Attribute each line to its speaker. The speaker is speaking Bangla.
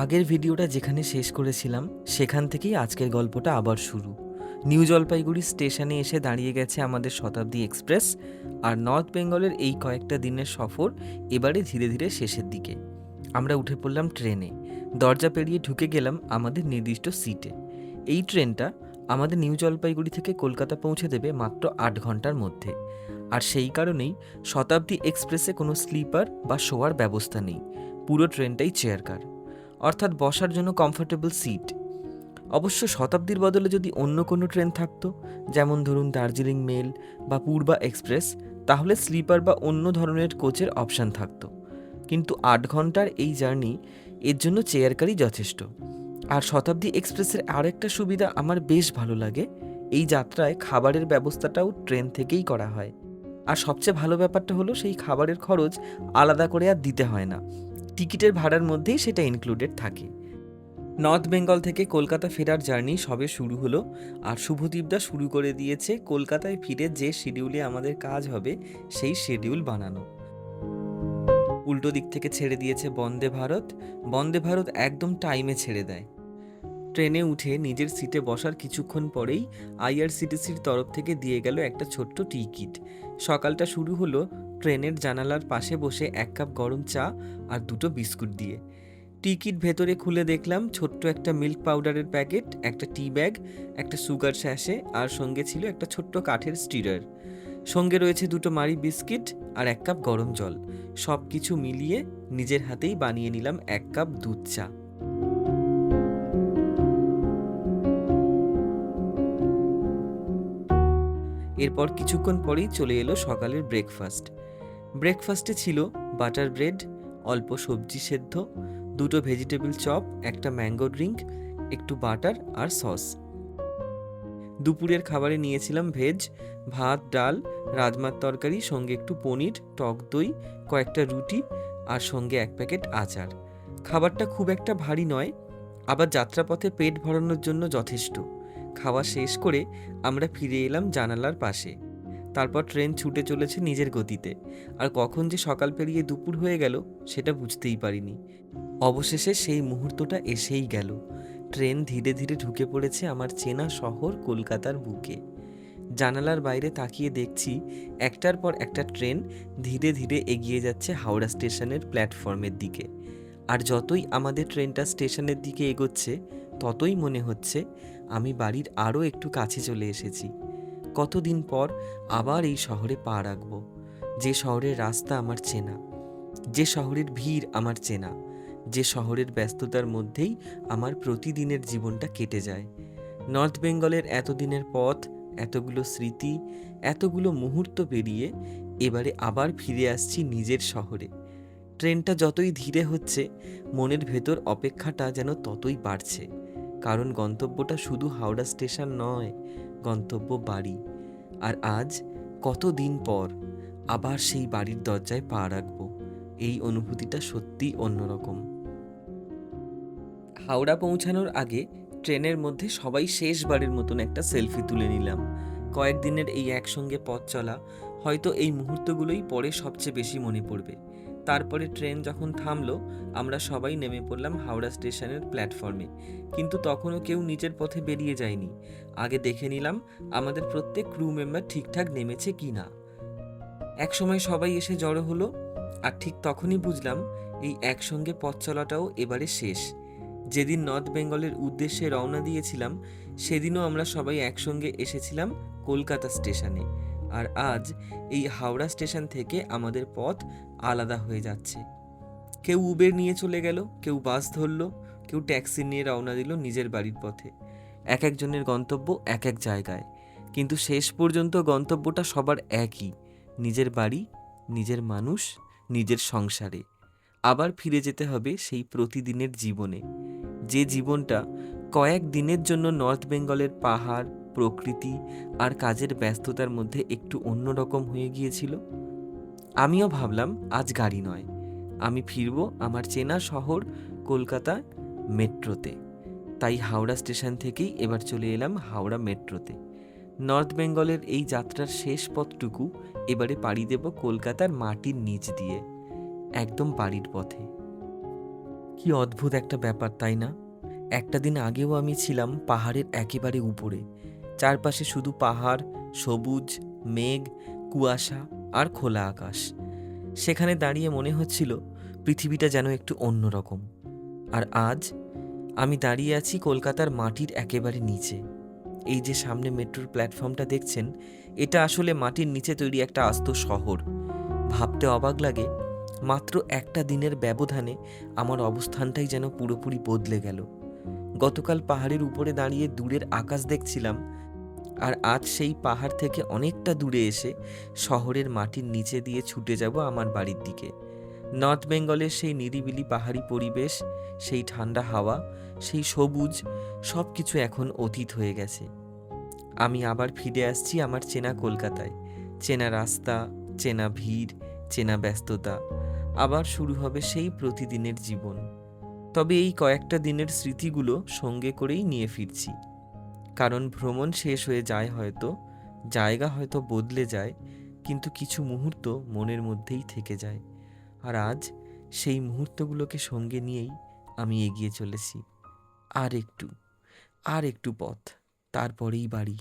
Speaker 1: আগের ভিডিওটা যেখানে শেষ করেছিলাম সেখান থেকেই আজকের গল্পটা আবার শুরু। নিউ জলপাইগুড়ি স্টেশনে এসে দাঁড়িয়ে গেছে আমাদের শতাব্দী এক্সপ্রেস, আর নর্থ বেঙ্গলের এই কয়েকটা দিনের সফর এবারে ধীরে ধীরে শেষের দিকে। আমরা উঠে পড়লাম ট্রেনে, দরজা পেরিয়ে ঢুকে গেলাম আমাদের নির্দিষ্ট সিটে। এই ট্রেনটা আমাদের নিউ জলপাইগুড়ি থেকে কলকাতা পৌঁছে দেবে মাত্র 8 ঘন্টার মধ্যে। আর সেই কারণেই শতাব্দী এক্সপ্রেসে কোনো স্লিপার বা শোয়ার ব্যবস্থা নেই, পুরো ট্রেনটাই চেয়ার কার, অর্থাৎ বসার জন্য কমফোর্টেবল সিট। অবশ্য শতাব্দীর বদলে যদি অন্য কোনো ট্রেন থাকতো, যেমন ধরুন দার্জিলিং মেল বা পূর্বা এক্সপ্রেস, তাহলে স্লিপার বা অন্য ধরনের কোচের অপশান থাকতো। কিন্তু 8 ঘন্টার এই জার্নি, এর জন্য চেয়ার কারই যথেষ্ট। আর শতাব্দী এক্সপ্রেসের আরেকটা সুবিধা আমার বেশ ভালো লাগে, এই যাত্রায় খাবারের ব্যবস্থাটাও ট্রেন থেকেই করা হয়। আর সবচেয়ে ভালো ব্যাপারটা হলো সেই খাবারের খরচ আলাদা করে আর দিতে হয় না, টিকিটের ভাড়ার মধ্যেই সেটা ইনক্লুডেড থাকে। নর্থ বেঙ্গল থেকে কলকাতা ফেরার জার্নি সবে শুরু হলো, আর শুভদীপদা শুরু করে দিয়েছে কলকাতায় ফিরে যে শিডিউলে আমাদের কাজ হবে সেই শিডিউল বানানো। উল্টো দিক থেকে ছেড়ে দিয়েছে বন্দে ভারত। বন্দে ভারত একদম টাইমে ছেড়ে দেয়। ট্রেনে উঠে নিজের সিটে বসার কিছুক্ষণ পরেই আইআরসিটিসির তরফ থেকে দিয়ে গেল একটা ছোট্ট টি কিট। সকালটা শুরু হলো ট্রেনের জানালার পাশে বসে 1 কাপ গরম চা আর 2টো বিস্কুট দিয়ে। টিকিট ভেতরে খুলে দেখলাম ছোট্ট একটা মিল্ক পাউডারের প্যাকেট, একটা টি ব্যাগ, একটা সুগার স্যাশে, আর সঙ্গে ছিল একটা ছোট্ট কাঠের স্টিরার। সঙ্গে রয়েছে 2টো মারি বিস্কিট আর 1 কাপ গরম জল। সব কিছু মিলিয়ে নিজের হাতেই বানিয়ে নিলাম 1 কাপ দুধ চা। এরপর কিছুক্ষণ পরেই চলে এলো সকালের ব্রেকফাস্ট। ব্রেকফাস্টে ছিল বাটার ব্রেড, অল্প সবজি সেদ্ধ, 2টো ভেজিটেবল চপ, একটা ম্যাঙ্গো ড্রিঙ্ক, একটু বাটার আর সস। দুপুরের খাবারে নিয়েছিলাম ভেজ, ভাত, ডাল, রাজমার তরকারি, সঙ্গে একটু পনির, টক দই, কয়েকটা রুটি, আর সঙ্গে 1 প্যাকেট আচার। খাবারটা খুব একটা ভারী নয়, আবার যাত্রাপথে পেট ভরানোর জন্য যথেষ্ট। খাওয়া শেষ করে আমরা ফিরে এলাম জানালার পাশে। তারপর ট্রেন ছুটে চলেছে নিজের গতিতে, আর কখন যে সকাল পেরিয়ে দুপুর হয়ে গেল সেটা বুঝতেই পারিনি। অবশেষে সেই মুহূর্তটা এসেই গেল। ট্রেন ধীরে ধীরে ঢুকে পড়েছে আমার চেনা শহর কলকাতার বুকে। জানালার বাইরে তাকিয়ে দেখছি একটার পর একটা ট্রেন ধীরে ধীরে এগিয়ে যাচ্ছে হাওড়া স্টেশনের প্ল্যাটফর্মের দিকে। আর যতই আমাদের ট্রেনটা স্টেশনের দিকে এগোচ্ছে, ততই মনে হচ্ছে আমি বাড়ির আরও একটু কাছে চলে এসেছি। কতদিন পর আবার এই শহরে পা রাখবো, যে শহরের রাস্তা আমার চেনা, যে শহরের ভিড় আমার চেনা, যে শহরের ব্যস্ততার মধ্যেই আমার প্রতিদিনের জীবনটা কেটে যায়। নর্থ বেঙ্গলের এতদিনের পথ, এতগুলো স্মৃতি, এতগুলো মুহূর্ত পেরিয়ে এবারে আবার ফিরে আসছি নিজের শহরে। ট্রেনটা যতই ধীরে হচ্ছে, মনের ভেতর অপেক্ষাটা যেন ততই বাড়ছে। কারণ গন্তব্যটা শুধু হাওড়া স্টেশন নয়, গন্তব্য বাড়ি। আর আজ কতদিন পর আবার সেই বাড়ির দরজায় পা রাখবো, এই অনুভূতিটা সত্যিই অন্যরকম। হাওড়া পৌঁছানোর আগে ট্রেনের মধ্যে সবাই শেষবারের মতন একটা সেলফি তুলে নিলাম। কয়েকদিনের এই একসঙ্গে পথ চলা, হয়তো এই মুহূর্তগুলোই পরে সবচেয়ে বেশি মনে পড়বে। তারপরে ট্রেন যখন থামলো, আমরা সবাই নেমে পড়লাম হাওড়া স্টেশনের প্ল্যাটফর্মে। কিন্তু তখনও কেউ নিচের পথে বেরিয়ে যায়নি। আগে দেখে নিলাম আমাদের প্রত্যেক ক্রু মেম্বার ঠিকঠাক নেমেছে কি না। একসময় সবাই এসে জড়ো হলো, আর ঠিক তখনই বুঝলাম এই একসঙ্গে পথ চলাটাও এবারে শেষ। যেদিন নর্থ বেঙ্গলের উদ্দেশ্যে রওনা দিয়েছিলাম, সেদিনও আমরা সবাই একসঙ্গে এসেছিলাম কলকাতা স্টেশনে। আর আজ এই হাওড়া স্টেশন থেকে আমাদের পথ আলাদা হয়ে যাচ্ছে। কেউ উবের নিয়ে চলে গেল, কেউ বাস ধরলো, কেউ ট্যাক্সি নিয়ে রওনা দিল নিজের বাড়ির পথে। এক একজনের গন্তব্য এক এক জায়গায়, কিন্তু শেষ পর্যন্ত গন্তব্যটা সবার একই, নিজের বাড়ি, নিজের মানুষ, নিজের সংসারে। আবার ফিরে যেতে হবে সেই প্রতিদিনের জীবনে, যে জীবনটা কয়েক দিনের জন্য নর্থ বেঙ্গলের পাহাড়, প্রকৃতি আর কাজের ব্যস্ততার মধ্যে একটু অন্যরকম হয়ে গিয়েছিল। আমিও ভাবলাম আজ গাড়ি নয়, আমি ফিরব আমার চেনা শহর কলকাতা মেট্রোতে। তাই হাওড়া স্টেশন থেকেই এবার চলে এলাম হাওড়া মেট্রোতে। নর্থ বেঙ্গলের এই যাত্রার শেষ পথটুকু এবারে পাড়ি দেব কলকাতার মাটির নিচ দিয়ে, একদম বাড়ির পথে। কি অদ্ভুত একটা ব্যাপার, তাই না? একটা দিন আগেও আমি ছিলাম পাহাড়ের একেবারে উপরে, চারপাশে শুধু পাহাড়, সবুজ, মেঘ, কুয়াশা আর খোলা আকাশ। সেখানে দাঁড়িয়ে মনে হচ্ছিল পৃথিবীটা যেন একটু অন্যরকম। আর আজ আমি দাঁড়িয়ে আছি কলকাতার মাটির একেবারে নিচে। এই যে সামনে মেট্রোর প্ল্যাটফর্মটা দেখছেন, এটা আসলে মাটির নিচে তৈরি একটা আস্ত শহর। ভাবতে অবাক লাগে, মাত্র একটা দিনের ব্যবধানে আমার অবস্থানটাই যেন পুরোপুরি বদলে গেল। গতকাল পাহাড়ের উপরে দাঁড়িয়ে দূরের আকাশ দেখছিলাম, আর আজ সেই পাহাড় থেকে অনেকটা দূরে এসে শহরের মাটির নিচে দিয়ে ছুটে যাব আমার বাড়ির দিকে। নর্থ বেঙ্গলের সেই নিরিবিলি পাহাড়ি পরিবেশ, সেই ঠান্ডা হাওয়া, সেই সবুজ, সব কিছু এখন অতীত হয়ে গেছে। আমি আবার ফিরে আসছি আমার চেনা কলকাতায়। চেনা রাস্তা, চেনা ভিড়, চেনা ব্যস্ততা। আবার শুরু হবে সেই প্রতিদিনের জীবন। তবে এই কয়েকটা দিনের স্মৃতিগুলো সঙ্গে করেই নিয়ে ফিরছি। কারণ ভ্রমণ শেষ হয়ে যায় হয়তো, জায়গা হয়তো বদলে যায়, কিন্তু কিছু মুহূর্ত মনের মধ্যেই থেকে যায়। আর আজ সেই মুহূর্তগুলোকে সঙ্গে নিয়েই আমি এগিয়ে চলেছি। আর একটু, আর একটু পথ, তারপরেই বাড়ি।